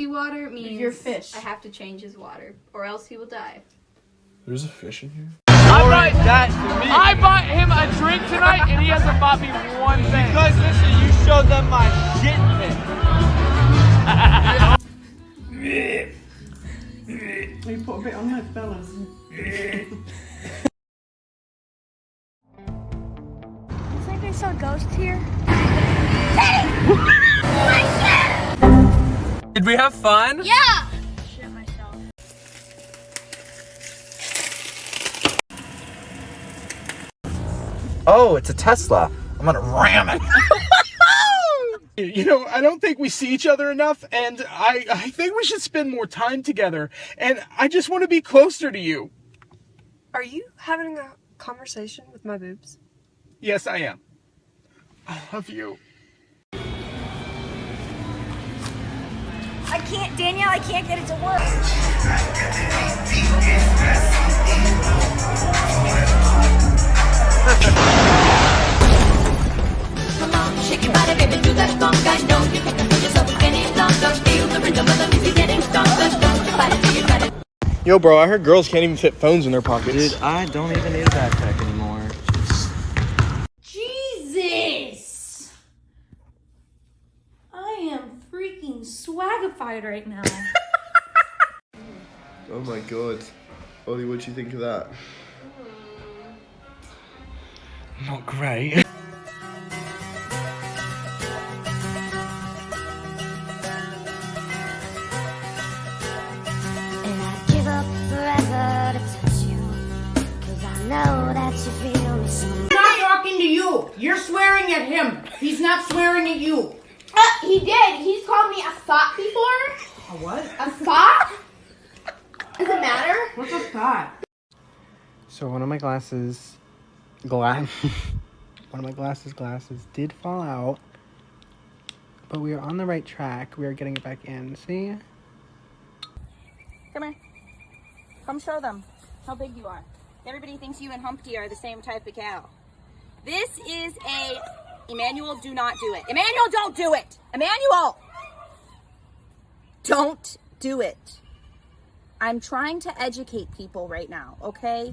Water means your fish. I have to change his water, or else he will die. There's a fish in here? I bought him a drink tonight, and he hasn't bought me one thing. Because listen, you showed them my shit pit. We put a bit on that, fellas. You think I saw ghosts here? Did we have fun? Yeah! Shit myself. Oh, it's a Tesla. I'm gonna ram it. You know, I don't think we see each other enough, and I think we should spend more time together, and I just want to be closer to you. Are you having a conversation with my boobs? Yes, I am. I love you. I can't, Danielle, I can't get it to work. Come on, shake your body, baby, do that conga. No, you can't put yourself any longer. Feel the rhythm of the music getting stronger. Don't you fight it till you got it. Yo, bro, I heard girls can't even fit phones in their pockets. Dude, I don't even need a backpack anymore. Jesus! I am freaking swagified right now. Oh my god. Ollie, what do you think of that? Not great. And I'd give up forever to touch you, 'cause I know that you feel me soon. He's not talking to you. You're swearing at him. He's not swearing at you. He did. He's called me a thought before. A what? A thought? Does it matter? What's a thought? So one of my glasses did fall out, but we are on the right track. We are getting it back in. See? Come here. Come show them how big you are. Everybody thinks you and Humpty are the same type of cow. This is a... Emmanuel, do not do it. Emmanuel, don't do it! Emmanuel! Don't do it. I'm trying to educate people right now, okay?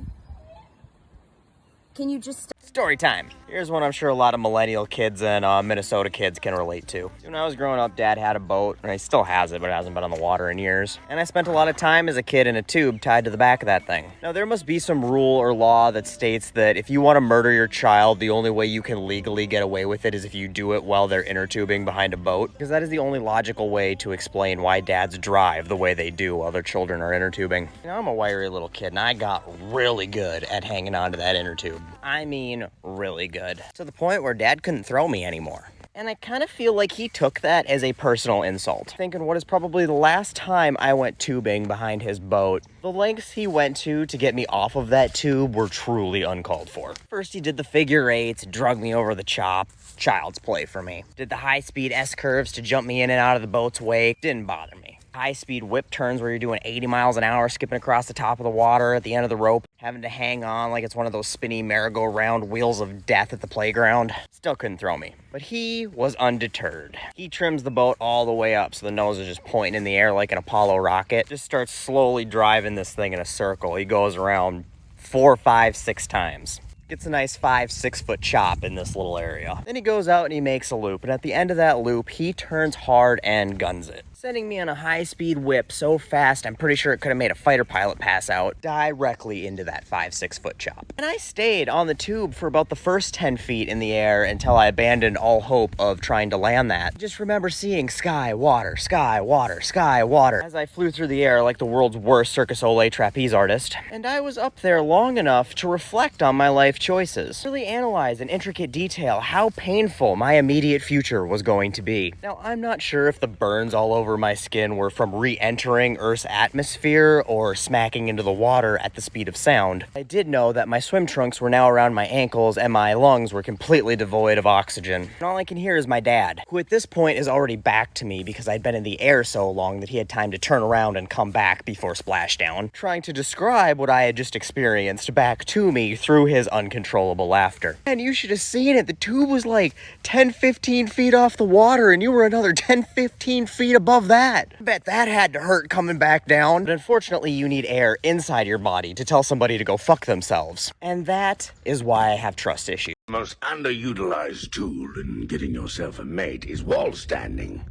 Can you just... Story time. Here's one I'm sure a lot of millennial kids and Minnesota kids can relate to. When I was growing up, Dad had a boat, and he still has it, but it hasn't been on the water in years. And I spent a lot of time as a kid in a tube tied to the back of that thing. Now, there must be some rule or law that states that if you want to murder your child, the only way you can legally get away with it is if you do it while they're inner tubing behind a boat. Because that is the only logical way to explain why dads drive the way they do while their children are inner tubing. You know, I'm a wiry little kid, and I got really good at hanging on to that inner tube. I mean, really good. To the point where Dad couldn't throw me anymore. And I kind of feel like he took that as a personal insult. Thinking what is probably the last time I went tubing behind his boat, the lengths he went to get me off of that tube were truly uncalled for. First he did the figure eights, drug me over the chop. Child's play for me. Did the high-speed S-curves to jump me in and out of the boat's wake. Didn't bother me. High-speed whip turns where you're doing 80 miles an hour, skipping across the top of the water at the end of the rope, having to hang on like it's one of those spinny merry-go-round wheels of death at the playground. Still couldn't throw me. But he was undeterred. He trims the boat all the way up so the nose is just pointing in the air like an Apollo rocket. Just starts slowly driving this thing in a circle. He goes around 4, 5, 6 times. Gets a nice 5-6 foot chop in this little area. Then he goes out and he makes a loop, and at the end of that loop, he turns hard and guns it, sending me on a high-speed whip so fast I'm pretty sure it could have made a fighter pilot pass out directly into that 5-6 foot chop. And I stayed on the tube for about the first 10 feet in the air until I abandoned all hope of trying to land that. I just remember seeing sky, water, sky, water, sky, water as I flew through the air like the world's worst Circus Olay trapeze artist. And I was up there long enough to reflect on my life choices, really analyze in intricate detail how painful my immediate future was going to be. Now, I'm not sure if the burns all over my skin were from re-entering Earth's atmosphere or smacking into the water at the speed of sound. I did know that my swim trunks were now around my ankles and my lungs were completely devoid of oxygen. And all I can hear is my dad, who at this point is already back to me because I'd been in the air so long that he had time to turn around and come back before splashdown, trying to describe what I had just experienced back to me through his uncontrollable laughter. And you should have seen it. The tube was like 10-15 feet off the water and you were another 10-15 feet above love that. I bet that had to hurt coming back down. But unfortunately, you need air inside your body to tell somebody to go fuck themselves. And that is why I have trust issues. The most underutilized tool in getting yourself a mate is wall standing.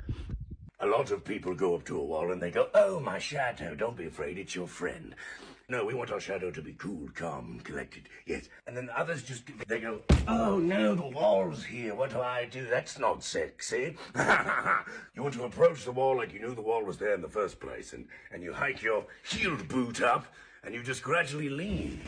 A lot of people go up to a wall and they go, "Oh, my shadow, don't be afraid, it's your friend." No, we want our shadow to be cool, calm, collected, yes. And then others they go, "Oh no, the wall's here, what do I do? That's not sexy." You want to approach the wall like you knew the wall was there in the first place, and you hike your heeled boot up, and you just gradually lean.